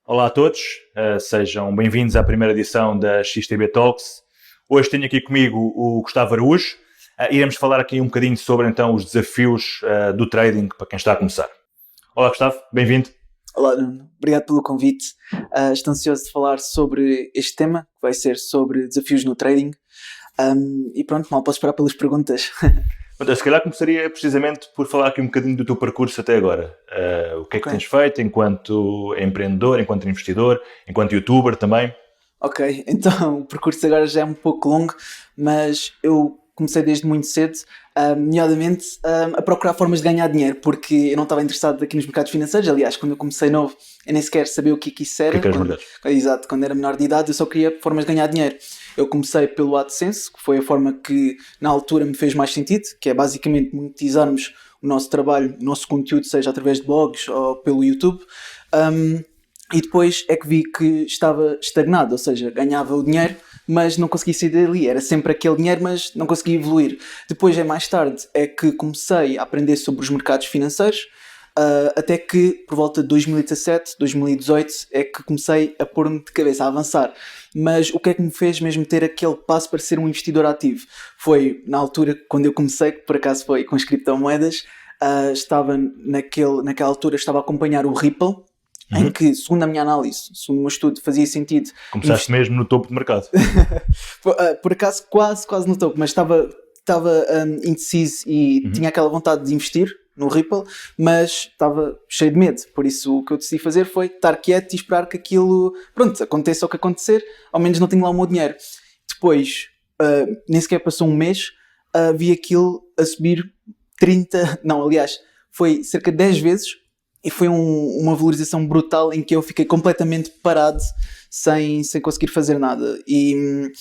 Olá a todos, sejam bem-vindos à primeira edição da XTB Talks. Hoje tenho aqui comigo o Gustavo Araújo. Iremos falar aqui um bocadinho sobre então os desafios do trading para quem está a começar. Olá Gustavo, bem-vindo. Olá Nuno, obrigado pelo convite. Estou ansioso de falar sobre este tema, que vai ser sobre desafios no trading. E pronto, mal posso esperar pelas perguntas. Se calhar começaria precisamente por falar aqui um bocadinho do teu percurso até agora. O que é que tens feito enquanto empreendedor, enquanto investidor, enquanto youtuber também? Ok, então o percurso agora já é um pouco longo, mas eu comecei desde muito cedo, nomeadamente a procurar formas de ganhar dinheiro, porque eu não estava interessado aqui nos mercados financeiros. Aliás, quando eu comecei novo, eu nem sequer sabia o que isso era. Exato, quando era menor de idade, eu só queria formas de ganhar dinheiro. Eu comecei pelo AdSense, que foi a forma que na altura me fez mais sentido, que é basicamente monetizarmos o nosso trabalho, o nosso conteúdo, seja através de blogs ou pelo YouTube. E depois é que vi que estava estagnado, ou seja, ganhava o dinheiro, mas não conseguia sair dali. Era sempre aquele dinheiro, mas não conseguia evoluir. Depois, mais tarde, é que comecei a aprender sobre os mercados financeiros, até que, por volta de 2017, 2018, é que comecei a pôr-me de cabeça, a avançar. Mas o que é que me fez mesmo ter aquele passo para ser um investidor ativo? Foi, na altura, quando eu comecei, que por acaso foi com as criptomoedas, estava naquela altura, estava a acompanhar o Ripple, em que, segundo a minha análise, segundo o meu estudo, fazia sentido... Começaste mesmo no topo do mercado. Por acaso, quase no topo, mas estava indeciso e tinha aquela vontade de investir no Ripple, mas estava cheio de medo. Por isso, o que eu decidi fazer foi estar quieto e esperar que aquilo, pronto, aconteça o que acontecer, ao menos não tenho lá o meu dinheiro. Depois, nem sequer passou um mês, vi aquilo a subir 30... Não, aliás, foi cerca de 10 vezes. E foi uma valorização brutal em que eu fiquei completamente parado, sem conseguir fazer nada. E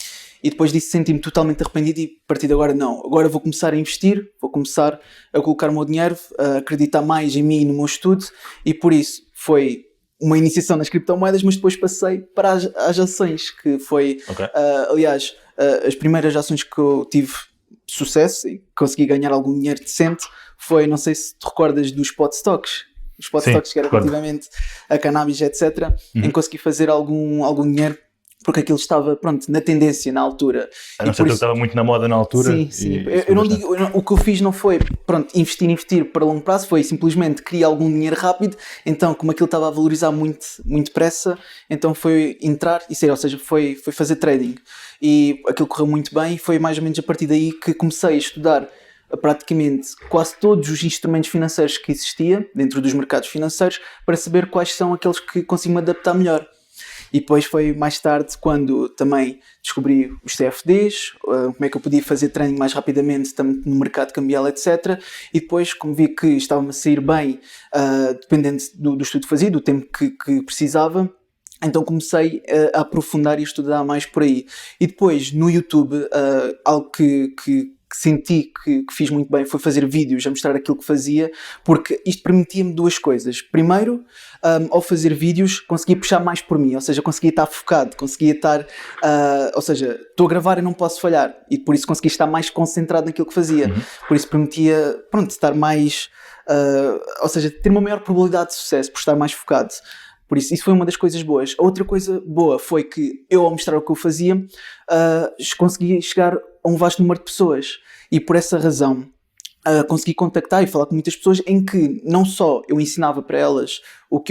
depois disso senti-me totalmente arrependido e a partir de agora não. Agora vou começar a investir, vou começar a colocar o meu dinheiro, a acreditar mais em mim e no meu estudo. E por isso foi uma iniciação nas criptomoedas, mas depois passei para as ações, que foi, aliás, as primeiras ações que eu tive sucesso e consegui ganhar algum dinheiro decente foi, não sei se te recordas dos spot stocks. Os spot stocks que era relativamente a cannabis, etc. Em que consegui fazer algum dinheiro porque aquilo estava, pronto, na tendência na altura. A não ser que ele estava muito na moda na altura. Sim. Eu não digo, o que eu fiz não foi, pronto, investir para longo prazo, foi simplesmente criar algum dinheiro rápido. Então, como aquilo estava a valorizar muito depressa, então foi entrar e sair, ou seja, foi fazer trading. E aquilo correu muito bem e foi mais ou menos a partir daí que comecei a estudar praticamente quase todos os instrumentos financeiros que existia dentro dos mercados financeiros para saber quais são aqueles que consigo me adaptar melhor. E depois foi mais tarde quando também descobri os CFDs, como é que eu podia fazer trading mais rapidamente tanto no mercado cambial, etc. E depois, como vi que estava-me a sair bem, dependendo do estudo que fazia, do tempo que precisava, então comecei a aprofundar e estudar mais por aí. E depois no YouTube, algo que senti que fiz muito bem foi fazer vídeos a mostrar aquilo que fazia, porque isto permitia-me duas coisas. Primeiro, ao fazer vídeos conseguia puxar mais por mim, ou seja, conseguia estar focado, conseguia estar, ou seja, estou a gravar e não posso falhar, e por isso conseguia estar mais concentrado naquilo que fazia. Por isso permitia, pronto, estar mais, ou seja, ter uma maior probabilidade de sucesso por estar mais focado. Por isso foi uma das coisas boas. A outra coisa boa foi que eu, ao mostrar o que eu fazia, consegui chegar a um vasto número de pessoas. E por essa razão consegui contactar e falar com muitas pessoas em que não só eu ensinava para elas o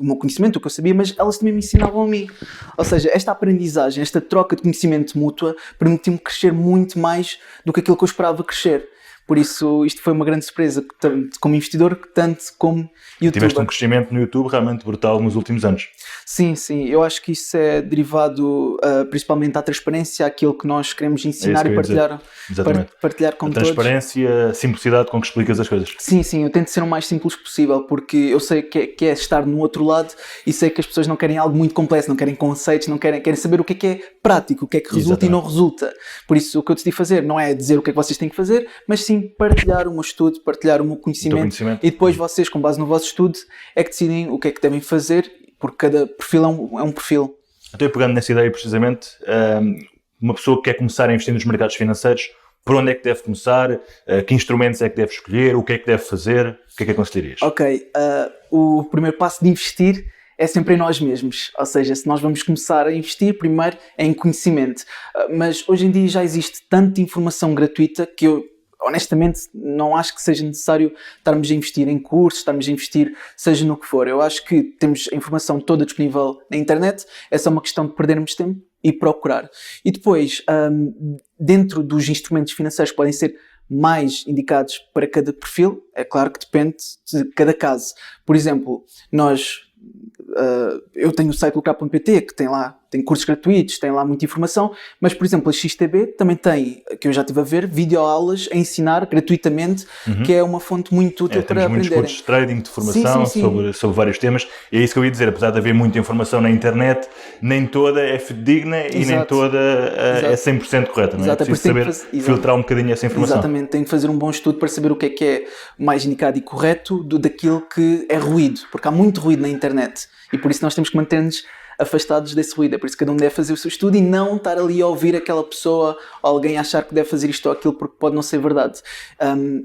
meu conhecimento, o que eu sabia, mas elas também me ensinavam a mim. Ou seja, esta aprendizagem, esta troca de conhecimento mútua permitiu-me crescer muito mais do que aquilo que eu esperava crescer. Por isso, isto foi uma grande surpresa, tanto como investidor, tanto como youtuber. Tiveste um crescimento no YouTube realmente brutal nos últimos anos. Sim, eu acho que isso é derivado principalmente à transparência, àquilo que nós queremos ensinar e partilhar com todos. A transparência, a simplicidade com que explicas as coisas. Sim, eu tento ser o mais simples possível, porque eu sei que é estar no outro lado e sei que as pessoas não querem algo muito complexo, não querem conceitos, não querem saber o que é prático, o que é que resulta e não resulta. Por isso, o que eu decidi fazer não é dizer o que é que vocês têm que fazer, mas sim partilhar o meu estudo, partilhar o meu conhecimento. E depois vocês, com base no vosso estudo, é que decidem o que é que devem fazer, porque cada perfil é um perfil. Estou pegando nessa ideia precisamente, uma pessoa que quer começar a investir nos mercados financeiros, por onde é que deve começar, que instrumentos é que deve escolher, o que é que deve fazer, o que é que aconselharias? Ok, o primeiro passo de investir é sempre em nós mesmos, ou seja, se nós vamos começar a investir, primeiro é em conhecimento, mas hoje em dia já existe tanta informação gratuita que eu honestamente não acho que seja necessário estarmos a investir em cursos, estarmos a investir seja no que for. Eu acho que temos a informação toda disponível na internet, é só uma questão de perdermos tempo e procurar. E depois, dentro dos instrumentos financeiros que podem ser mais indicados para cada perfil, é claro que depende de cada caso. Por exemplo, eu tenho o site lucrar.pt que tem cursos gratuitos, tem lá muita informação, mas por exemplo a XTB também tem, que eu já estive a ver, videoaulas a ensinar gratuitamente, que é uma fonte muito útil para aprenderem. Temos muitos cursos de trading, de formação, sim. Sobre vários temas, e é isso que eu ia dizer, apesar de haver muita informação na internet, nem toda é fidedigna e nem toda é 100% correta, não é? É preciso saber filtrar um bocadinho essa informação. Exatamente, tem que fazer um bom estudo para saber o que é mais indicado e correto daquilo que é ruído, porque há muito ruído na internet e por isso nós temos que manter-nos afastados desse ruído. É por isso que cada um deve fazer o seu estudo e não estar ali a ouvir aquela pessoa ou alguém achar que deve fazer isto ou aquilo porque pode não ser verdade.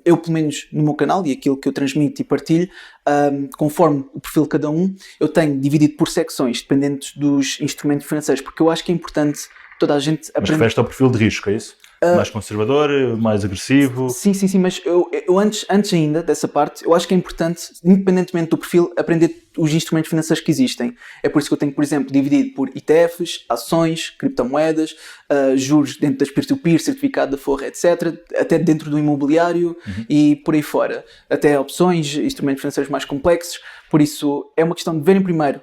Eu, pelo menos no meu canal e aquilo que eu transmito e partilho, conforme o perfil de cada um, eu tenho dividido por secções, dependendo dos instrumentos financeiros, porque eu acho que é importante toda a gente aprender. Mas refere-te ao perfil de risco, é isso? Mais conservador, mais agressivo? Sim, mas eu antes ainda dessa parte, eu acho que é importante, independentemente do perfil, aprender os instrumentos financeiros que existem. É por isso que eu tenho, por exemplo, dividido por ETFs, ações, criptomoedas, juros dentro das peer-to-peer, certificado da Forra, etc., até dentro do imobiliário e por aí fora. Até opções, instrumentos financeiros mais complexos. Por isso, é uma questão de verem primeiro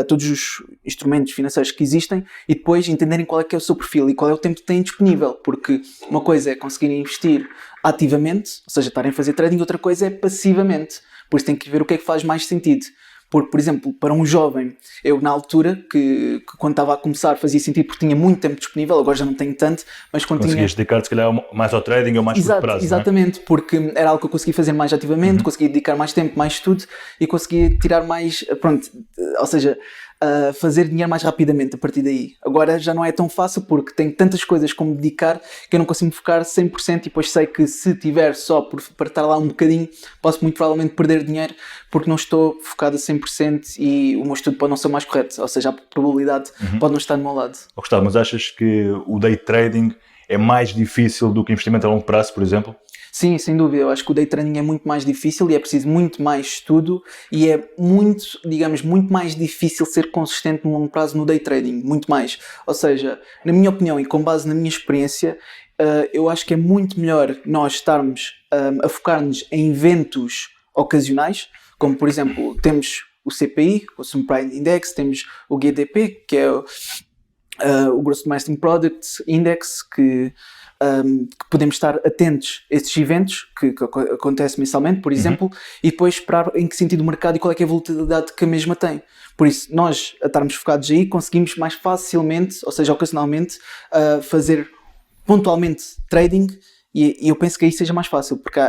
todos os instrumentos financeiros que existem e depois entenderem qual é que é o seu perfil e qual é o tempo que têm disponível, porque uma coisa é conseguirem investir ativamente, ou seja, estarem a fazer trading, outra coisa é passivamente, por isso tem que ver o que é que faz mais sentido. Porque, por exemplo, para um jovem, eu na altura, que quando estava a começar fazia sentido porque tinha muito tempo disponível, agora já não tenho tanto, mas quando conseguias dedicar-te se calhar mais ao trading ou mais curto prazo, exatamente, porque era algo que eu conseguia fazer mais ativamente, conseguia dedicar mais tempo, mais estudo e conseguia tirar mais, ou seja, fazer dinheiro mais rapidamente a partir daí. Agora já não é tão fácil porque tenho tantas coisas como dedicar que eu não consigo focar 100% e depois sei que se tiver só para estar lá um bocadinho, posso muito provavelmente perder dinheiro porque não estou focado a 100% e o meu estudo pode não ser o mais correto, ou seja, a probabilidade pode não estar do meu lado. Gustavo, mas achas que o day trading é mais difícil do que investimento a longo prazo, por exemplo? Sim, sem dúvida. Eu acho que o day trading é muito mais difícil e é preciso muito mais estudo e é muito mais difícil ser consistente no longo prazo no day trading, muito mais. Ou seja, na minha opinião e com base na minha experiência, eu acho que é muito melhor nós estarmos a focar-nos em eventos ocasionais, como por exemplo, temos o CPI, o Consumer Price Index, temos o GDP, que é o Gross Domestic Product Index, que podemos estar atentos a estes eventos que acontecem mensalmente, por exemplo, e depois esperar em que sentido o mercado e qual é que é a volatilidade que a mesma tem. Por isso, nós a estarmos focados aí, conseguimos mais facilmente, ou seja, ocasionalmente, fazer pontualmente trading e eu penso que aí seja mais fácil, porque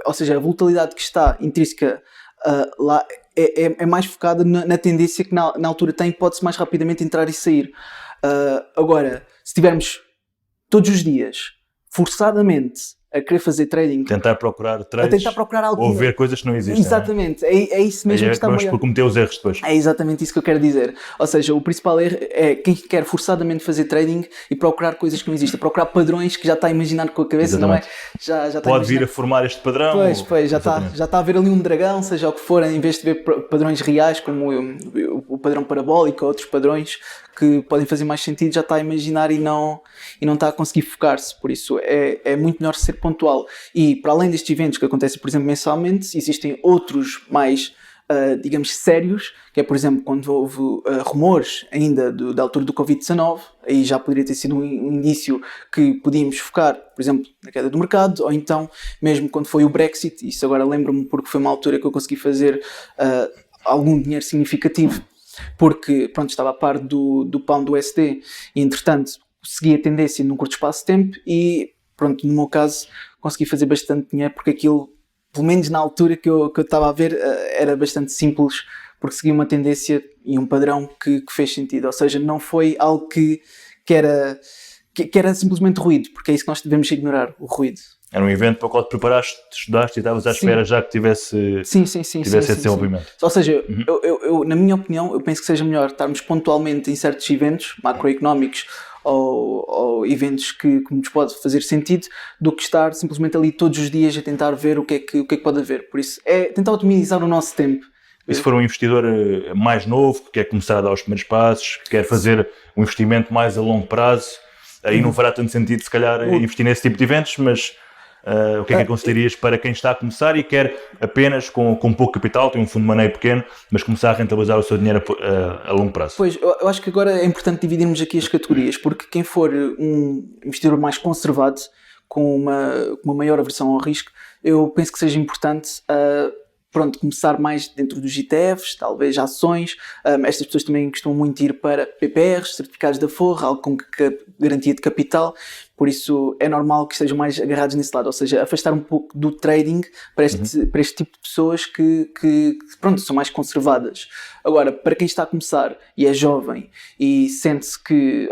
ou seja, a volatilidade que está intrínseca lá é mais focada na tendência que na altura tem, pode-se mais rapidamente entrar e sair. Agora, se tivermos todos os dias, forçadamente, a querer fazer trading, tentar procurar trades, algo ou ver coisas que não existem. Exatamente, é isso mesmo que está maior. Por cometer os erros depois. É exatamente isso que eu quero dizer. Ou seja, o principal erro é quem quer forçadamente fazer trading e procurar coisas que não existem, procurar padrões que já está a imaginar com a cabeça, exatamente. Não é? Já pode vir a formar este padrão. Pois, já está a ver ali um dragão, seja o que for, em vez de ver padrões reais como o padrão parabólico ou outros padrões que podem fazer mais sentido, já está a imaginar e não está a conseguir focar-se. Por isso é muito melhor ser pontual. E para além destes eventos que acontecem, por exemplo, mensalmente, existem outros mais, digamos, sérios, que é, por exemplo, quando houve rumores ainda da altura do Covid-19, aí já poderia ter sido um indício que podíamos focar, por exemplo, na queda do mercado, ou então, mesmo quando foi o Brexit, isso agora lembro-me porque foi uma altura que eu consegui fazer algum dinheiro significativo, porque, pronto, estava a par do pound do USD e, entretanto, segui a tendência num curto espaço de tempo e, pronto, no meu caso, consegui fazer bastante dinheiro porque aquilo, pelo menos na altura que eu estava a ver, era bastante simples, porque seguia uma tendência e um padrão que fez sentido. Ou seja, não foi algo que era simplesmente ruído, porque é isso que nós devemos ignorar, o ruído. Era um evento para o qual te preparaste, estudaste e estavas à espera já que tivesse esse desenvolvimento. Ou seja, eu, na minha opinião, eu penso que seja melhor estarmos pontualmente em certos eventos macroeconómicos ou eventos que nos pode fazer sentido, do que estar simplesmente ali todos os dias a tentar ver o que é que pode haver. Por isso, é tentar otimizar o nosso tempo. E se for um investidor mais novo, que quer começar a dar os primeiros passos, que quer fazer um investimento mais a longo prazo, aí não fará tanto sentido, se calhar, investir nesse tipo de eventos, mas o que é que aconselharias para quem está a começar e quer apenas com pouco capital, tem um fundo de maneio pequeno, mas começar a rentabilizar o seu dinheiro a longo prazo? Pois, eu acho que agora é importante dividirmos aqui as categorias, porque quem for um investidor mais conservado, com uma maior aversão ao risco, eu penso que seja importante começar mais dentro dos ETFs, talvez ações. Estas pessoas também costumam muito ir para PPRs, certificados da Forra, algo com garantia de capital, por isso é normal que estejam mais agarrados nesse lado, ou seja, afastar um pouco do trading para este tipo de pessoas que são mais conservadas. Agora, para quem está a começar e é jovem e sente-se que,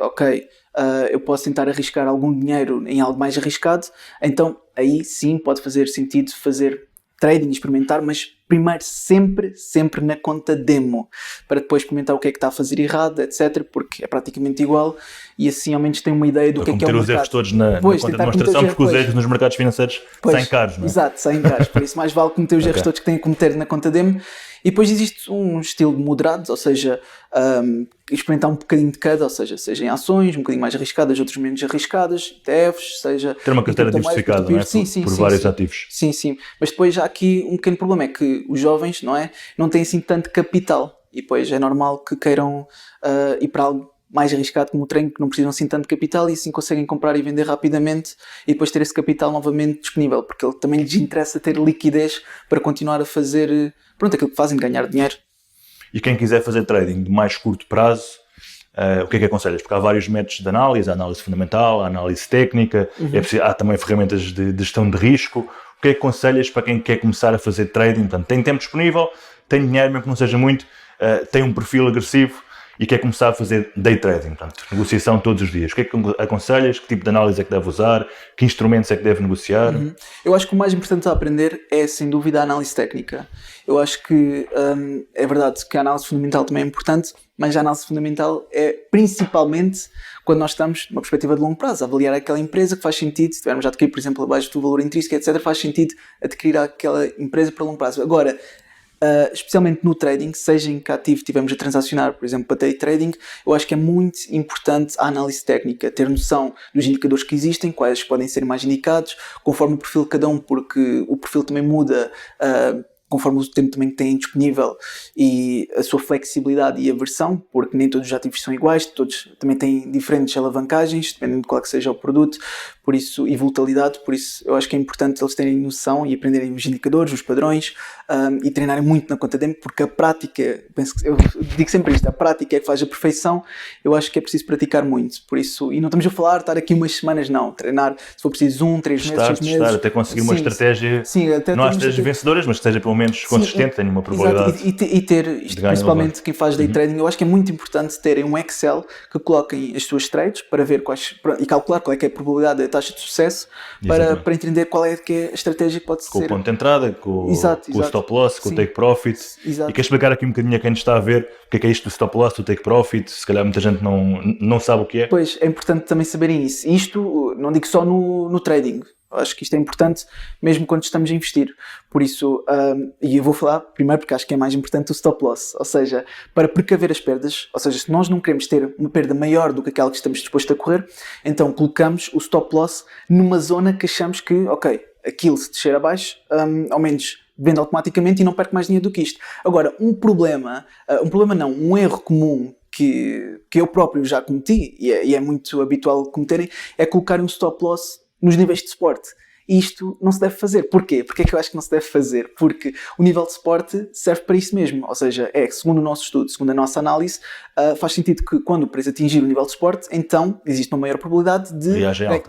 eu posso tentar arriscar algum dinheiro em algo mais arriscado, então aí sim pode fazer sentido fazer trading, experimentar, mas primeiro sempre na conta demo, para depois experimentar o que é que está a fazer errado, etc, porque é praticamente igual e assim ao menos tem uma ideia do que é o mercado. Cometer os erros todos na conta de demonstração, porque os erros nos mercados financeiros saem caros, não é? Exato, saem caros, por isso mais vale cometer os erros todos que têm que cometer na conta demo. E depois existe um estilo moderado, ou seja, experimentar um bocadinho de cada, ou seja em ações, um bocadinho mais arriscadas, outras menos arriscadas, ETFs, seja... Ter uma carteira diversificada, não é? Por vários ativos. Sim. Mas depois há aqui um pequeno problema, é que os jovens, não têm assim tanto capital. E depois é normal que queiram ir para algo mais arriscado como o trading, que não precisam assim tanto capital e assim conseguem comprar e vender rapidamente e depois ter esse capital novamente disponível, porque ele também lhes interessa ter liquidez para continuar a fazer aquilo que fazem, ganhar dinheiro. E quem quiser fazer trading de mais curto prazo, o que é que aconselhas? Porque há vários métodos de análise, a análise fundamental, a análise técnica, há também ferramentas de gestão de risco. O que é que aconselhas para quem quer começar a fazer trading? Portanto, tem tempo disponível, tem dinheiro, mesmo que não seja muito, tem um perfil agressivo e quer começar a fazer day trading, portanto, negociação todos os dias. O que é que aconselhas? Que tipo de análise é que deve usar? Que instrumentos é que deve negociar? Eu acho que o mais importante a aprender é, sem dúvida, a análise técnica. Eu acho que é verdade que a análise fundamental também é importante, mas a análise fundamental é principalmente quando nós estamos numa perspectiva de longo prazo, avaliar aquela empresa que faz sentido, se tivermos já adquirir, por exemplo, abaixo do valor intrínseco, etc., faz sentido adquirir aquela empresa para longo prazo. Agora, especialmente no trading, seja em que ativo estivermos a transacionar, por exemplo, para day trading, eu acho que é muito importante a análise técnica, ter noção dos indicadores que existem, quais podem ser mais indicados, conforme o perfil de cada um, porque o perfil também muda conforme o tempo também que têm disponível e a sua flexibilidade e aversão, porque nem todos os ativos são iguais, todos também têm diferentes alavancagens, dependendo de qual que seja o produto, por isso, e volatilidade, por isso eu acho que é importante eles terem noção e aprenderem os indicadores, os padrões e treinarem muito na conta demo, porque a prática, eu digo sempre isto, a prática é que faz a perfeição, eu acho que é preciso praticar muito, por isso, e não estamos a falar estar aqui umas semanas, não, treinar, se for preciso 3 meses, 6 meses. Até conseguir uma estratégia, não há estratégias vencedoras, mas que seja pelo menos consistente, tenha uma probabilidade. E ter isto, principalmente quem faz day trading, eu acho que é muito importante terem um Excel que coloquem as suas trades para ver e calcular qual é que é a probabilidade da taxa de sucesso para entender qual é que é a estratégia que pode ser. Com o ponto de entrada, com o stop loss, com o take profit. Exato. E quero explicar aqui um bocadinho a quem nos está a ver o que é isto do stop loss, do take profit, se calhar muita gente não sabe o que é. Pois, é importante também saberem isso. Isto, não digo só no trading, acho que isto é importante mesmo quando estamos a investir. Por isso, e eu vou falar primeiro porque acho que é mais importante o stop loss, ou seja, para precaver as perdas, ou seja, se nós não queremos ter uma perda maior do que aquela que estamos dispostos a correr, então colocamos o stop loss numa zona que achamos que, aquilo se descer abaixo, ao menos vende automaticamente e não perco mais dinheiro do que isto. Agora, um erro comum que eu próprio já cometi, e é muito habitual cometerem, é colocar um stop loss nos níveis de suporte. Isto não se deve fazer. Porquê? Porque é que eu acho que não se deve fazer? Porque o nível de suporte serve para isso mesmo. Ou seja, segundo o nosso estudo, segundo a nossa análise, faz sentido que quando o preço atingir o nível de suporte, então existe uma maior probabilidade de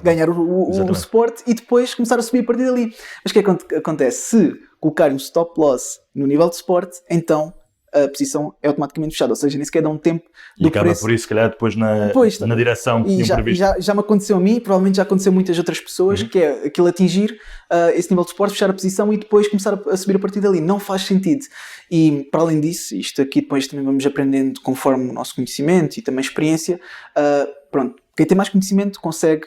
ganhar o suporte e depois começar a subir a partir dali. Mas o que é que acontece? Se colocar um stop loss no nível de suporte, então a posição é automaticamente fechada, ou seja, nem sequer dá um tempo do E acaba preço. por isso, se calhar, depois na direção que E tinham previsto. já me aconteceu a mim, provavelmente já aconteceu a muitas outras pessoas, que é aquilo atingir esse nível de suporte, fechar a posição e depois começar a subir a partir dali. Não faz sentido. E para além disso, isto aqui depois também vamos aprendendo conforme o nosso conhecimento e também experiência. Pronto, quem tem mais conhecimento consegue,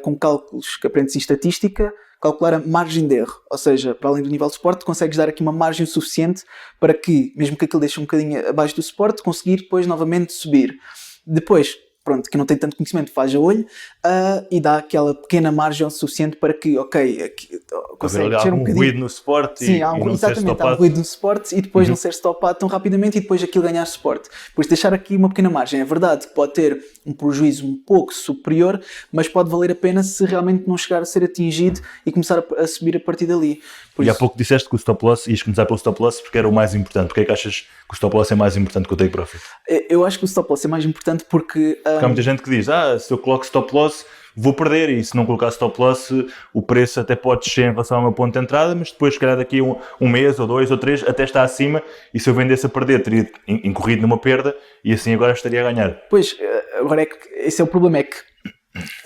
com cálculos que aprende-se em estatística, calcular a margem de erro, ou seja, para além do nível de suporte, consegues dar aqui uma margem suficiente para que, mesmo que aquilo deixe um bocadinho abaixo do suporte, conseguir depois novamente subir. Depois, pronto, quem não tem tanto conhecimento faz a olho e dá aquela pequena margem suficiente para que, consegue descer um bocadinho. Ruído no suporte. Sim, e não exatamente, há um ruído no suporte e depois não ser stopado tão rapidamente e depois aquilo ganhar suporte. Por isso deixar aqui uma pequena margem. É verdade que pode ter um prejuízo um pouco superior, mas pode valer a pena se realmente não chegar a ser atingido e começar a subir a partir dali. E há pouco disseste que o stop loss, ias começar pelo stop loss porque era o mais importante. Porquê é que achas que o stop loss é mais importante que o take profit? Eu acho que o stop loss é mais importante porque há muita gente que diz, se eu coloco stop loss vou perder, e se não colocar stop loss o preço até pode descer em relação ao meu ponto de entrada, mas depois se calhar daqui a um mês ou 2 ou 3 até está acima, e se eu vendesse a perder teria incorrido numa perda e assim agora estaria a ganhar. Pois, agora é que esse é o problema, é que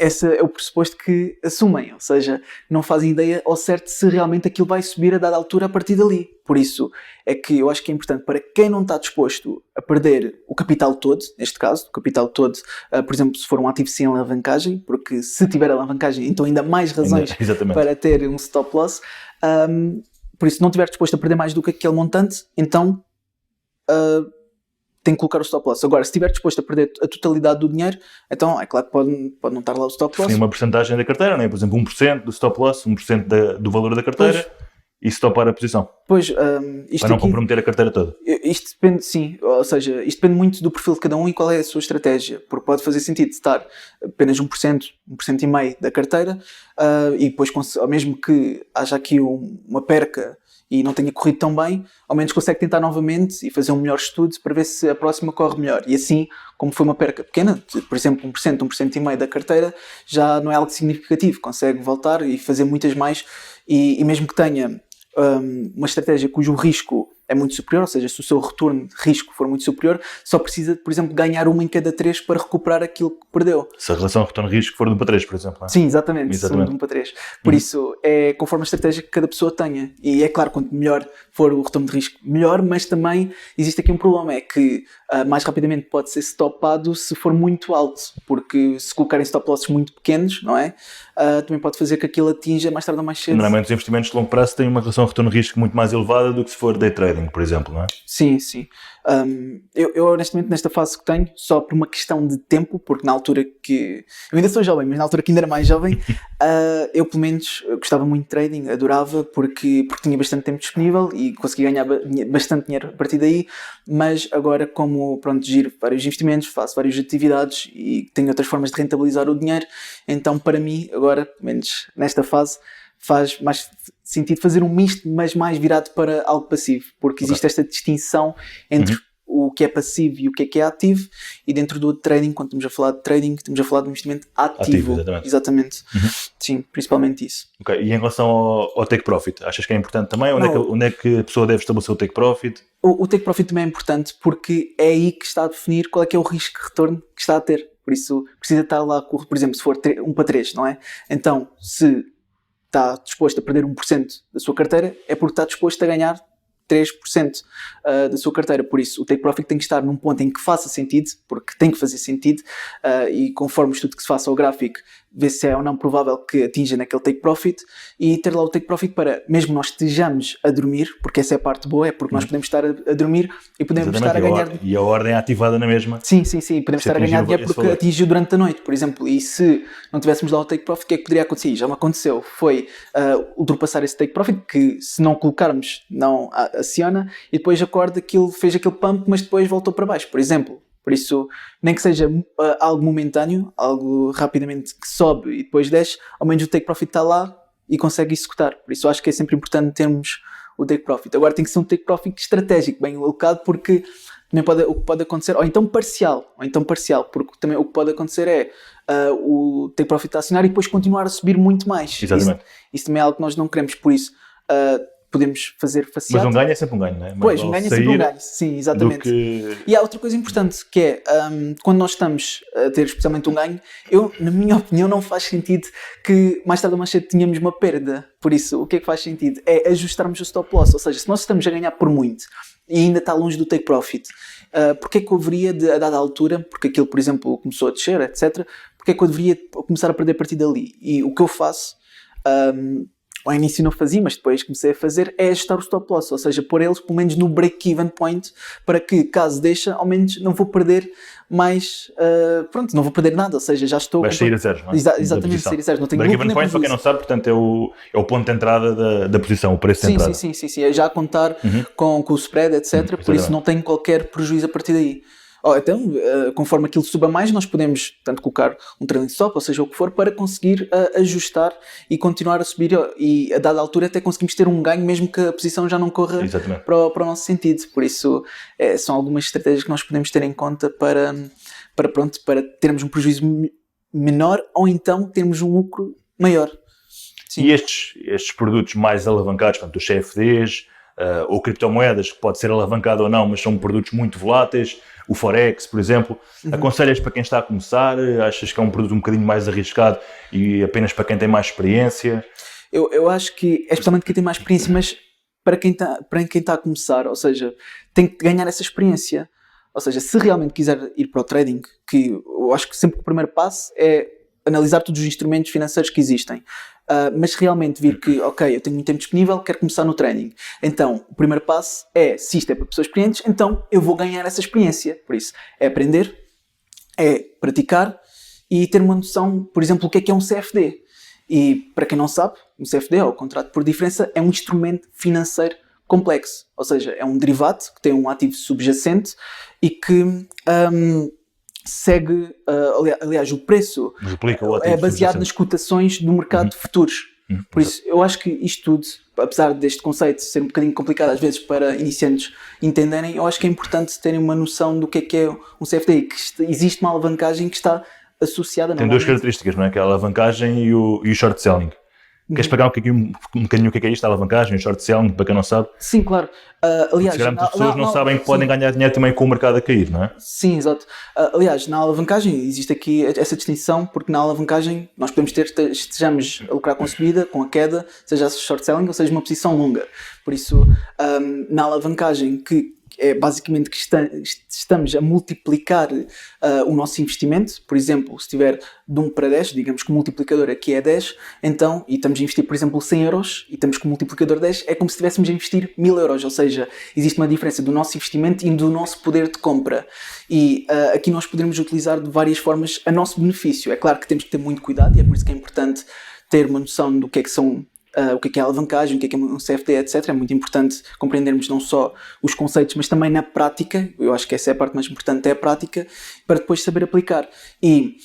esse é o pressuposto que assumem, ou seja, não fazem ideia ao certo se realmente aquilo vai subir a dada altura a partir dali. Por isso é que eu acho que é importante para quem não está disposto a perder o capital todo, neste caso, o capital todo, por exemplo, se for um ativo sem alavancagem, porque se tiver alavancagem, então ainda mais razões para ter um stop loss. Por isso, se não estiver disposto a perder mais do que aquele montante, então tem que colocar o stop loss. Agora, se estiver disposto a perder a totalidade do dinheiro, então é claro que pode não estar lá o stop loss. Tem uma porcentagem da carteira, não é? Por exemplo, 1% do stop loss, 1% do valor da carteira, e stopar a posição. Pois, para não comprometer a carteira toda. Isto depende, sim, ou seja, isto depende muito do perfil de cada um e qual é a sua estratégia, porque pode fazer sentido estar apenas 1,5% da carteira e depois, mesmo que haja aqui uma perca e não tenha corrido tão bem, ao menos consegue tentar novamente e fazer um melhor estudo para ver se a próxima corre melhor. E assim, como foi uma perca pequena, por exemplo 1%, 1,5% da carteira, já não é algo significativo, consegue voltar e fazer muitas mais e mesmo que tenha uma estratégia cujo risco é muito superior, ou seja, se o seu retorno de risco for muito superior, só precisa, por exemplo, ganhar uma em cada 3 para recuperar aquilo que perdeu. Se a relação retorno-risco for de 1 para 3, por exemplo. Não é? Sim, exatamente. De 1 para 3. Por isso, é conforme a estratégia que cada pessoa tenha. E é claro, quanto melhor for o retorno de risco, melhor, mas também existe aqui um problema, é que mais rapidamente pode ser stopado se for muito alto, porque se colocarem stop losses muito pequenos, não é? Também pode fazer que aquilo atinja mais tarde ou mais cedo. Normalmente os investimentos de longo prazo têm uma relação retorno-risco muito mais elevada do que se for day trading, por exemplo, não é? Sim, sim. Eu honestamente nesta fase que tenho, só por uma questão de tempo, porque na altura que... Eu ainda sou jovem, mas na altura que ainda era mais jovem, eu pelo menos gostava muito de trading, adorava, porque tinha bastante tempo disponível e conseguia ganhar bastante dinheiro a partir daí, mas agora como, giro vários investimentos, faço várias atividades e tenho outras formas de rentabilizar o dinheiro, então para mim, agora, pelo menos nesta fase, faz mais sentido fazer um misto, mas mais virado para algo passivo, porque existe esta distinção entre o que é passivo e o que é ativo, e dentro do trading, quando estamos a falar de trading, estamos a falar de um investimento ativo. Exatamente. Sim, principalmente isso. Ok, e em relação ao take profit, achas que é importante também? Onde é que a pessoa deve estabelecer o take profit? O take profit também é importante, porque é aí que está a definir qual é que é o risco de retorno que está a ter. Por isso, precisa estar lá, por exemplo, se for 1 para 3, não é? Então, se está disposto a perder 1% da sua carteira, é porque está disposto a ganhar 3% da sua carteira. Por isso, o take profit tem que estar num ponto em que faça sentido, porque tem que fazer sentido, e conforme o estudo que se faça ao gráfico, ver se é ou não provável que atinja naquele take profit, e ter lá o take profit para, mesmo nós estejamos a dormir, porque essa é a parte boa, é porque nós podemos estar a dormir e podemos estar a ganhar... E a ordem é ativada na mesma. Sim, podemos estar a ganhar dinheiro porque atingiu durante a noite, por exemplo, e se não tivéssemos lá o take profit, o que é que poderia acontecer? Já me aconteceu, foi ultrapassar esse take profit, que se não colocarmos, não aciona, e depois acorda, fez aquele pump, mas depois voltou para baixo, por exemplo. Por isso, nem que seja algo momentâneo, algo rapidamente que sobe e depois desce, ao menos o take profit está lá e consegue executar. Por isso, acho que é sempre importante termos o take profit. Agora tem que ser um take profit estratégico, bem alocado, porque também o que pode acontecer, ou então parcial, porque também o que pode acontecer é o take profit acionar e depois continuar a subir muito mais. Exatamente. Isso também é algo que nós não queremos, por isso... podemos fazer Mas faseado. um ganho é sempre um ganho, não é? Pois, um ganho é sempre um ganho, sim, exatamente. E há outra coisa importante, que é, quando nós estamos a ter especialmente um ganho, na minha opinião, não faz sentido que mais tarde ou mais cedo tenhamos uma perda. Por isso, o que é que faz sentido? É ajustarmos o stop loss, ou seja, se nós estamos a ganhar por muito e ainda está longe do take profit, porque é que eu haveria de, a dada altura, porque aquilo, por exemplo, começou a descer, etc., porque é que eu deveria começar a perder a partir dali? E o que eu faço... ao início não fazia, mas depois comecei a fazer, é ajustar o stop loss, ou seja, pôr eles pelo menos no break-even point, para que, caso deixe, ao menos não vou perder mais, não vou perder nada, ou seja, já estou... Vais sair a zero, não é? Exatamente, sair a zero, não tenho break-even point, para quem não sabe, portanto, é o ponto de entrada da posição, o preço de entrada. Sim, é já a contar com o spread, etc, por isso não tenho qualquer prejuízo a partir daí. Então, conforme aquilo suba mais, nós podemos, portanto, colocar um trailing stop, ou seja, o que for, para conseguir ajustar e continuar a subir, e a dada altura até conseguimos ter um ganho, mesmo que a posição já não corra para o nosso sentido. Por isso, são algumas estratégias que nós podemos ter em conta para termos um prejuízo menor, ou então termos um lucro maior. Sim. E estes produtos mais alavancados, portanto, os CFDs, ou criptomoedas, que pode ser alavancado ou não, mas são produtos muito voláteis, o Forex, por exemplo, aconselhas para quem está a começar? Achas que é um produto um bocadinho mais arriscado e apenas para quem tem mais experiência? Eu acho que é especialmente quem tem mais experiência, mas para quem está a começar, ou seja, tem que ganhar essa experiência. Ou seja, se realmente quiser ir para o trading, que eu acho que sempre que o primeiro passo é analisar todos os instrumentos financeiros que existem. Mas realmente vir que, ok, eu tenho muito tempo disponível, quero começar no trading. Então, o primeiro passo é, se isto é para pessoas experientes, então eu vou ganhar essa experiência. Por isso, é aprender, é praticar e ter uma noção, por exemplo, o que é um CFD. E, para quem não sabe, um CFD, ou contrato por diferença, é um instrumento financeiro complexo. Ou seja, é um derivado que tem um ativo subjacente e que... segue, aliás, o preço é baseado nas cotações do mercado de futuros. Por isso, eu acho que isto tudo, apesar deste conceito ser um bocadinho complicado às vezes para iniciantes entenderem, eu acho que é importante terem uma noção do que é um CFD, que existe uma alavancagem que está associada... Tem duas características, não é? Que é a alavancagem e o short selling. Queres pegar um bocadinho o que é isto, a alavancagem, o short selling, para quem não sabe? Sim, claro. Aliás, muitas pessoas não sabem que podem ganhar dinheiro também com o mercado a cair, não é? Sim, exato. Aliás, na alavancagem existe aqui essa distinção, porque na alavancagem nós podemos estejamos a lucrar com a subida, com a queda, seja short selling ou seja uma posição longa. Por isso, na alavancagem, que é basicamente que estamos a multiplicar o nosso investimento. Por exemplo, se estiver de 1 para 10, digamos que o multiplicador aqui é 10, então, e estamos a investir, por exemplo, 100 euros, e estamos com o multiplicador 10, é como se estivéssemos a investir 1000 euros, ou seja, existe uma diferença do nosso investimento e do nosso poder de compra. E aqui nós podemos utilizar de várias formas a nosso benefício. É claro que temos que ter muito cuidado, e é por isso que é importante ter uma noção do que é que são o que é a alavancagem, o que é um CFD, etc. É muito importante compreendermos não só os conceitos, mas também na prática. Eu acho que essa é a parte mais importante, é a prática, para depois saber aplicar. E,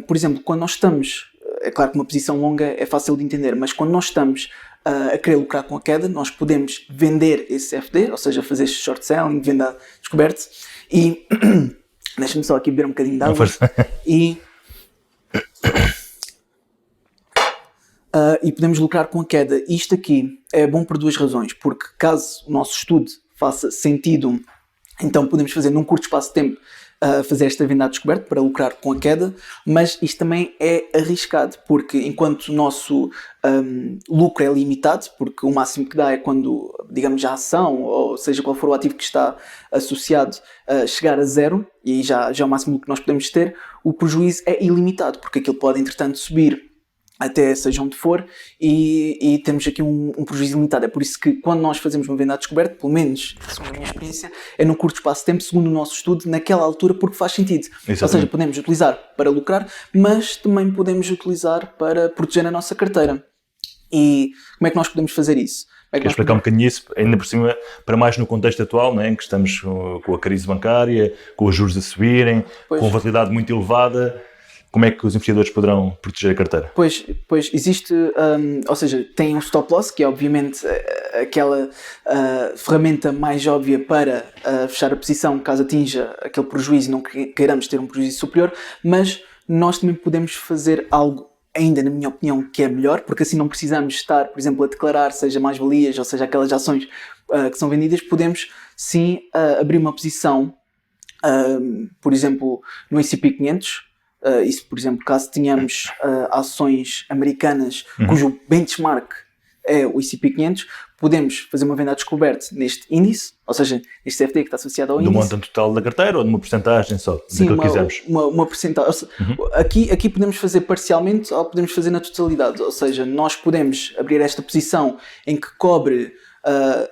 por exemplo, quando nós estamos, é claro que uma posição longa é fácil de entender, mas quando nós estamos a querer lucrar com a queda, nós podemos vender esse CFD, ou seja, fazer short selling, venda descoberto, e deixa-me só aqui beber um bocadinho de água, e podemos lucrar com a queda. Isto aqui é bom por duas razões, porque caso o nosso estudo faça sentido, então podemos fazer num curto espaço de tempo fazer esta venda à descoberto para lucrar com a queda, mas isto também é arriscado, porque enquanto o nosso lucro é limitado, porque o máximo que dá é quando, digamos, a ação, ou seja qual for o ativo que está associado, chegar a zero, e aí já é o máximo que nós podemos ter, o prejuízo é ilimitado, porque aquilo pode entretanto subir até seja onde for, e temos aqui um prejuízo limitado. É por isso que quando nós fazemos uma venda à descoberta, pelo menos, segundo a minha experiência, é num curto espaço de tempo, segundo o nosso estudo, naquela altura, porque faz sentido. Exatamente. Ou seja, podemos utilizar para lucrar, mas também podemos utilizar para proteger a nossa carteira. E como é que nós podemos fazer isso? Queres explicar um bocadinho isso, ainda por cima, para mais no contexto atual, não é? Em que estamos com a crise bancária, com os juros a subirem, com a volatilidade muito elevada. Como é que os investidores poderão proteger a carteira? Pois existe, ou seja, tem um stop loss, que é obviamente aquela ferramenta mais óbvia para fechar a posição caso atinja aquele prejuízo e não queiramos ter um prejuízo superior, mas nós também podemos fazer algo ainda, na minha opinião, que é melhor, porque assim não precisamos estar, por exemplo, a declarar, seja mais-valias, ou seja, aquelas ações que são vendidas, podemos sim abrir uma posição, por exemplo, no S&P 500, isso, por exemplo, caso tenhamos ações americanas cujo benchmark é o S&P 500, podemos fazer uma venda a descoberto neste índice, ou seja, este CFD que está associado ao índice. Do montante total da carteira ou de uma porcentagem só? Sim, uma porcentagem. Aqui podemos fazer parcialmente ou podemos fazer na totalidade, ou seja, nós podemos abrir esta posição em que cobre,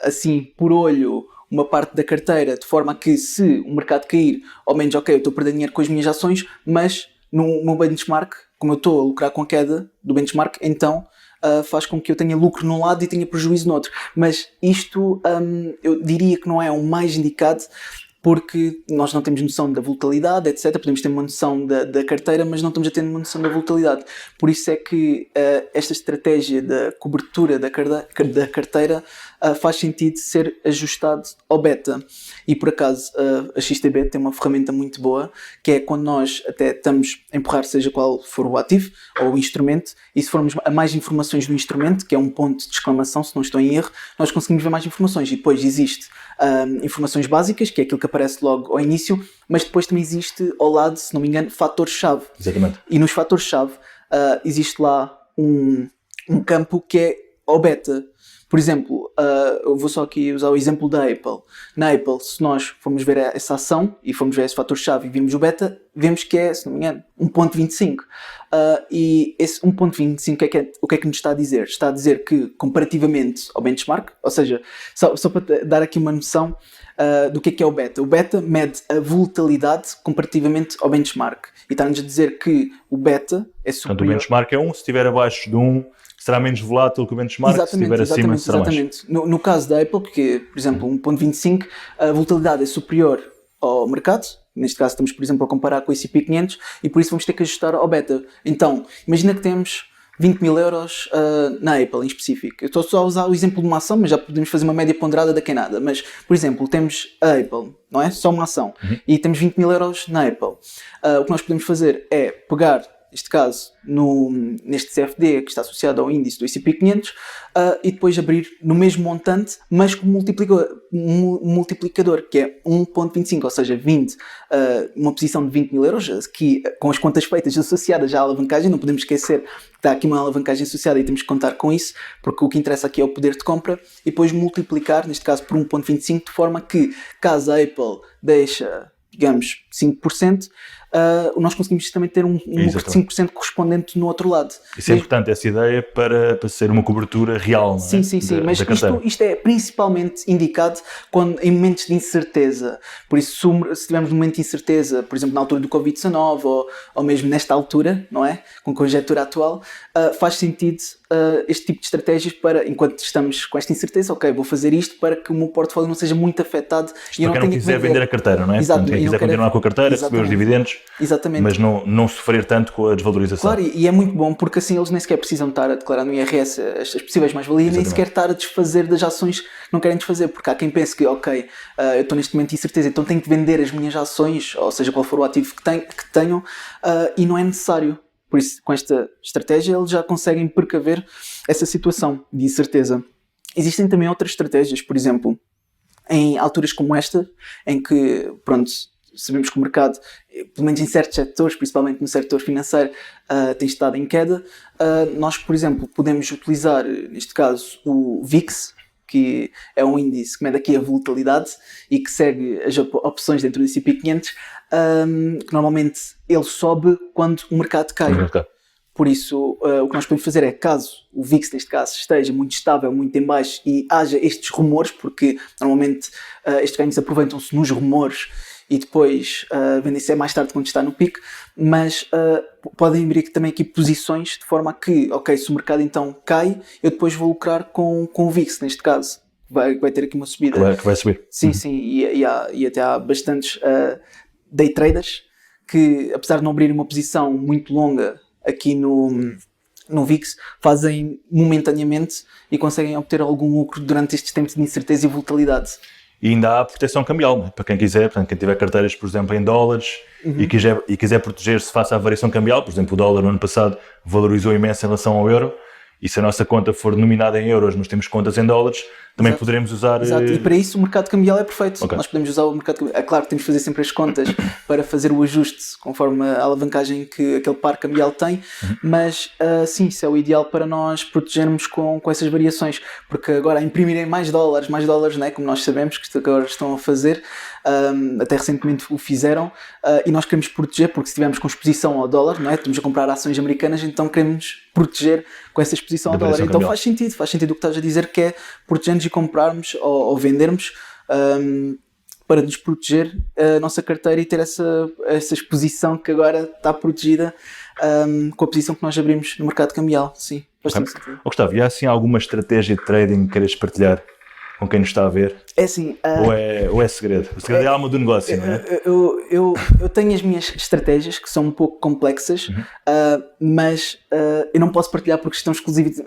assim, por olho, uma parte da carteira, de forma a que se o mercado cair, ao menos, ok, eu estou a perder dinheiro com as minhas ações, mas no meu benchmark, como eu estou a lucrar com a queda do benchmark, então faz com que eu tenha lucro num lado e tenha prejuízo no outro. Mas isto eu diria que não é o mais indicado, porque nós não temos noção da volatilidade, etc. Podemos ter uma noção da carteira, mas não estamos a ter uma noção da volatilidade. Por isso é que esta estratégia da cobertura da carteira faz sentido ser ajustado ao beta. E por acaso a XTB tem uma ferramenta muito boa, que é quando nós até estamos a empurrar seja qual for o ativo ou o instrumento, e se formos a mais informações do instrumento, que é um ponto de exclamação, se não estou em erro, nós conseguimos ver mais informações. E depois existe informações básicas, que é aquilo que aparece logo ao início, mas depois também existe ao lado, se não me engano, fatores-chave. Exatamente. E nos fatores-chave existe lá um campo que é ao beta. Por exemplo, eu vou só aqui usar o exemplo da Apple. Na Apple, se nós formos ver essa ação e formos ver esse fator-chave e vimos o beta, vemos que é, se não me engano, 1.25. E esse 1.25 o que é que nos está a dizer? Está a dizer que, comparativamente ao benchmark, ou seja, só para dar aqui uma noção do que é o beta. O beta mede a volatilidade comparativamente ao benchmark. E está-nos a dizer que o beta é superior. Portanto, o benchmark é 1, se estiver abaixo de 1, será menos volátil que o benchmark, se estiver acima será mais. No caso da Apple, porque, por exemplo, 1.25, a volatilidade é superior ao mercado. Neste caso estamos, por exemplo, a comparar com o S&P 500 e por isso vamos ter que ajustar ao beta. Então, imagina que temos 20 mil euros na Apple em específico. Eu estou só a usar o exemplo de uma ação, mas já podemos fazer uma média ponderada da queimada. Mas, por exemplo, temos a Apple, não é? Só uma ação. E temos 20 mil euros na Apple. O que nós podemos fazer é pegar, neste caso, neste CFD que está associado ao índice do S&P 500 e depois abrir no mesmo montante, mas com um multiplicador que é 1.25, ou seja, 20, uma posição de 20 mil euros, que com as contas feitas associadas à alavancagem, não podemos esquecer que está aqui uma alavancagem associada e temos que contar com isso, porque o que interessa aqui é o poder de compra, e depois multiplicar, neste caso por 1.25, de forma que, caso a Apple deixa, digamos, 5%, nós conseguimos também ter um lucro de 5% correspondente no outro lado. Isso é importante, essa ideia, para ser uma cobertura real, não é? Sim, mas isto é principalmente indicado em momentos de incerteza. Por isso, se tivermos um momento de incerteza, por exemplo, na altura do Covid-19 ou mesmo nesta altura, não é? Com a conjectura atual, faz sentido este tipo de estratégias para, enquanto estamos com esta incerteza, ok, vou fazer isto para que o meu portfólio não seja muito afetado. Isto para quem não quiser vender a carteira, não é? Exato, quem quiser continuar com a carteira, receber os dividendos, exatamente, mas não sofrer tanto com a desvalorização. Claro, e é muito bom porque assim eles nem sequer precisam estar a declarar no IRS as possíveis mais-valias, nem sequer estar a desfazer das ações que não querem desfazer, porque há quem pense que, ok, eu estou neste momento de incerteza, então tenho que vender as minhas ações, ou seja, qual for o ativo que tenham, e não é necessário. Por isso, com esta estratégia, eles já conseguem precaver essa situação de incerteza. Existem também outras estratégias, por exemplo, em alturas como esta, em que, pronto, sabemos que o mercado, pelo menos em certos setores, principalmente no setor financeiro, tem estado em queda. Nós, por exemplo, podemos utilizar, neste caso, o VIX, que é um índice que mede aqui a volatilidade e que segue as opções dentro do S&P 500, que normalmente ele sobe quando o mercado cai. Por isso, o que nós podemos fazer é, caso o VIX, neste caso, esteja muito estável, muito em baixo e haja estes rumores, porque normalmente estes ganhos aproveitam-se nos rumores e depois vendem-se mais tarde quando está no pico, mas podem abrir também aqui posições de forma a que, ok, se o mercado então cai, eu depois vou lucrar com o VIX, neste caso. Vai ter aqui uma subida. Que vai subir. Sim, e até há bastantes day traders que, apesar de não abrirem uma posição muito longa aqui no VIX, fazem momentaneamente e conseguem obter algum lucro durante estes tempos de incerteza e volatilidade. e ainda há proteção cambial, né? Para quem quiser, portanto, quem tiver carteiras, por exemplo, em dólares e quiser proteger-se face à variação cambial. Por exemplo, o dólar no ano passado valorizou imenso em relação ao euro, e se a nossa conta for denominada em euros, mas temos contas em dólares, também poderemos usar... Exato, e para isso o mercado cambial é perfeito. Okay. Nós podemos usar o mercado cambial. É claro que temos de fazer sempre as contas para fazer o ajuste conforme a alavancagem que aquele par cambial tem, mas sim, isso é o ideal para nós protegermos com essas variações, porque agora imprimirem mais dólares, né, como nós sabemos que agora estão a fazer, até recentemente o fizeram, e nós queremos proteger, porque se estivermos com exposição ao dólar, não é? Estamos a comprar ações americanas, então queremos proteger com essa exposição ao dólar. Então faz sentido o que estás a dizer, que é proteger-nos e comprarmos ou vendermos para nos proteger a nossa carteira e ter essa exposição que agora está protegida com a posição que nós abrimos no mercado cambial. Sim, bastante sentido. Gustavo, e há assim alguma estratégia de trading que queres partilhar com quem nos está a ver? É assim... Ou é segredo? O segredo é a alma do negócio, não é? Eu tenho as minhas estratégias que são um pouco complexas, mas eu não posso partilhar porque estão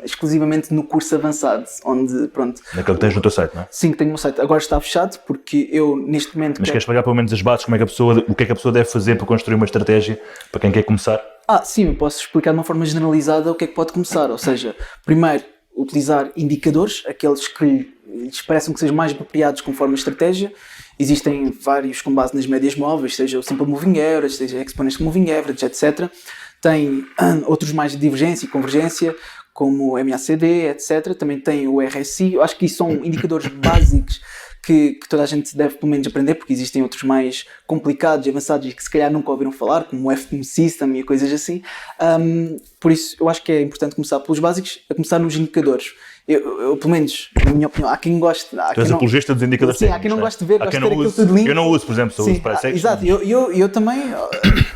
exclusivamente no curso avançado, onde, pronto... Naquele que tens no teu site, não é? Sim, que tenho no site. Agora está fechado porque eu, neste momento... Mas queres explicar pelo menos as bases, o que é que a pessoa deve fazer para construir uma estratégia para quem quer começar? Sim, eu posso explicar de uma forma generalizada o que é que pode começar. Ou seja, primeiro, utilizar indicadores, aqueles que lhes parecem que sejam mais apropriados conforme a estratégia. Existem vários com base nas médias móveis, seja o Simple Moving Average, seja o Exponential Moving Average, etc. Tem outros mais de divergência e convergência, como o MACD, etc. Também tem o RSI. Eu acho que isso são indicadores básicos que toda a gente deve pelo menos aprender, porque existem outros mais complicados e avançados e que se calhar nunca ouviram falar, como o FTM System e coisas assim. Por isso eu acho que é importante começar pelos básicos, a começar nos indicadores. Eu, pelo menos, na minha opinião, há quem goste... Tu és apologista dos indicadores técnicos. Sim, há quem não goste de ver, gosta de ter aquilo uso, tudo limpo. Eu não uso, por exemplo, só uso price action. Exato, eu também,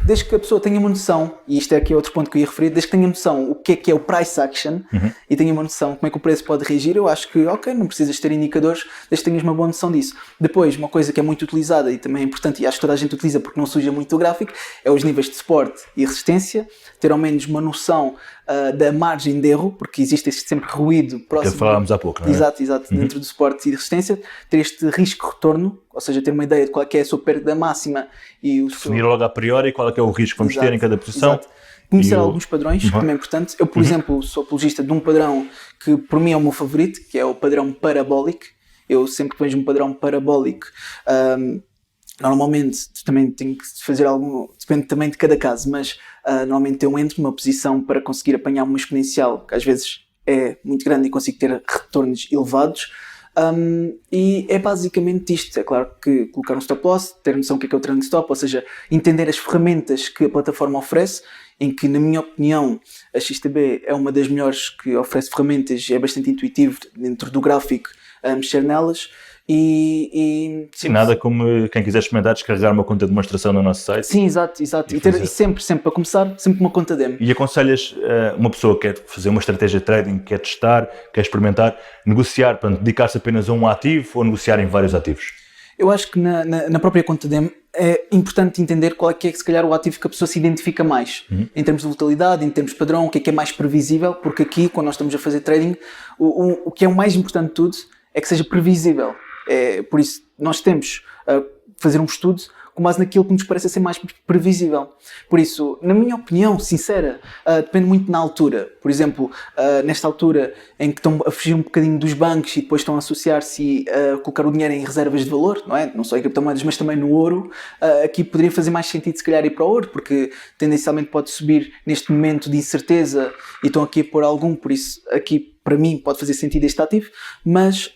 desde que a pessoa tenha uma noção, e isto é aqui outro ponto que eu ia referir, desde que tenha noção o que é o price action e tenha uma noção como é que o preço pode reagir, eu acho que, ok, não precisas ter indicadores, desde que tenhas uma boa noção disso. Depois, uma coisa que é muito utilizada e também é importante, e acho que toda a gente utiliza porque não suja muito o gráfico, é os níveis de suporte e resistência, ter ao menos uma noção da margem de erro, porque existe sempre ruído próximo. Que falámos há pouco, não é? Exato, dentro do suporte e de resistência, ter este risco-retorno, ou seja, ter uma ideia de qual é a sua perda máxima e o definir logo a priori qual é que é o risco que vamos ter em cada posição. Exato. Conhecer alguns padrões, que também é importante. Eu, por exemplo, sou apologista de um padrão que, por mim, é o meu favorito, que é o padrão parabólico. Eu sempre que vejo um padrão parabólico, normalmente também tenho que fazer algo, depende também de cada caso, mas normalmente eu entro numa posição para conseguir apanhar uma exponencial, que às vezes é muito grande e consigo ter retornos elevados. E é basicamente isto. É claro que colocar um stop loss, ter noção do que é o trend stop, ou seja, entender as ferramentas que a plataforma oferece, em que, na minha opinião, a XTB é uma das melhores que oferece ferramentas, é bastante intuitivo dentro do gráfico mexer nelas. Sim, nada como quem quiser experimentar descarregar uma conta de demonstração no nosso site. Sim, exato. E ter sempre para começar, sempre uma conta demo. E aconselhas uma pessoa que quer fazer uma estratégia de trading, quer testar, quer experimentar, negociar, portanto, dedicar-se apenas a um ativo ou negociar em vários ativos? Eu acho que na própria conta demo é importante entender qual é que se calhar o ativo que a pessoa se identifica mais, em termos de volatilidade, em termos de padrão, o que é mais previsível, porque aqui, quando nós estamos a fazer trading, o que é o mais importante de tudo é que seja previsível. Por isso, nós temos a fazer um estudo com base naquilo que nos parece ser mais previsível. Por isso, na minha opinião sincera, depende muito na altura. Por exemplo, nesta altura em que estão a fugir um bocadinho dos bancos e depois estão a associar-se e a colocar o dinheiro em reservas de valor, não é? Não só em criptomoedas, mas também no ouro, aqui poderia fazer mais sentido se calhar ir para o ouro, porque tendencialmente pode subir neste momento de incerteza e estão aqui a pôr algum, por isso aqui para mim pode fazer sentido este ativo, mas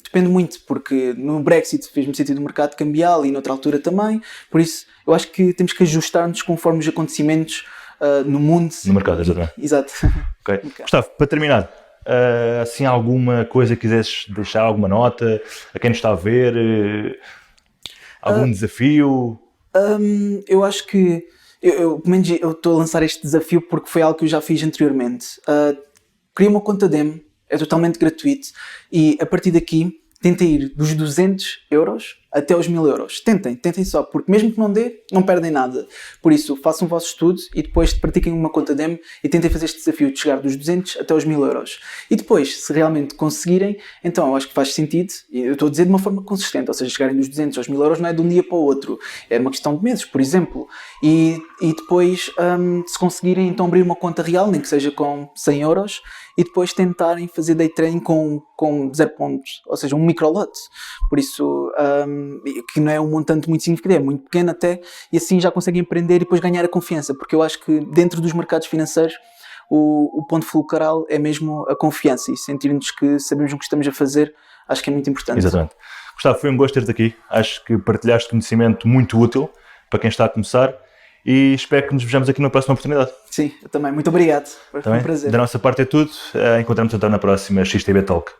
depende muito, porque no Brexit fez-me sentido o mercado cambial e noutra altura também, por isso eu acho que temos que ajustar-nos conforme os acontecimentos no mundo. No mercado, exatamente. Exato. Okay. Gustavo, para terminar, assim alguma coisa que quisesses deixar, alguma nota a quem nos está a ver, algum desafio? Eu acho que pelo menos eu estou a lançar este desafio porque foi algo que eu já fiz anteriormente. Cria uma conta demo, é totalmente gratuito e a partir daqui tenta ir dos 200 euros até aos 1000 euros. Tentem só, porque mesmo que não dê, não perdem nada. Por isso, façam o vosso estudo e depois pratiquem uma conta demo e tentem fazer este desafio de chegar dos 200 até aos 1000 euros. E depois, se realmente conseguirem, então eu acho que faz sentido, e eu estou a dizer de uma forma consistente, ou seja, chegarem dos 200 aos 1000 euros não é de um dia para o outro, é uma questão de meses, por exemplo. E depois, se conseguirem, então abrir uma conta real, nem que seja com 100 euros, e depois tentarem fazer day trading com 0 pontos, ou seja, um microlote. Por isso, que não é um montante muito significativo, é muito pequeno até, e assim já conseguem aprender e depois ganhar a confiança, porque eu acho que dentro dos mercados financeiros o ponto fulcral é mesmo a confiança e sentirmos que sabemos o que estamos a fazer, acho que é muito importante. Exatamente. Gustavo, foi um gosto ter-te aqui. Acho que partilhaste conhecimento muito útil para quem está a começar e espero que nos vejamos aqui numa próxima oportunidade. Sim, eu também. Muito obrigado. Foi um prazer. Da nossa parte é tudo. Encontramos então na próxima XTB Talk.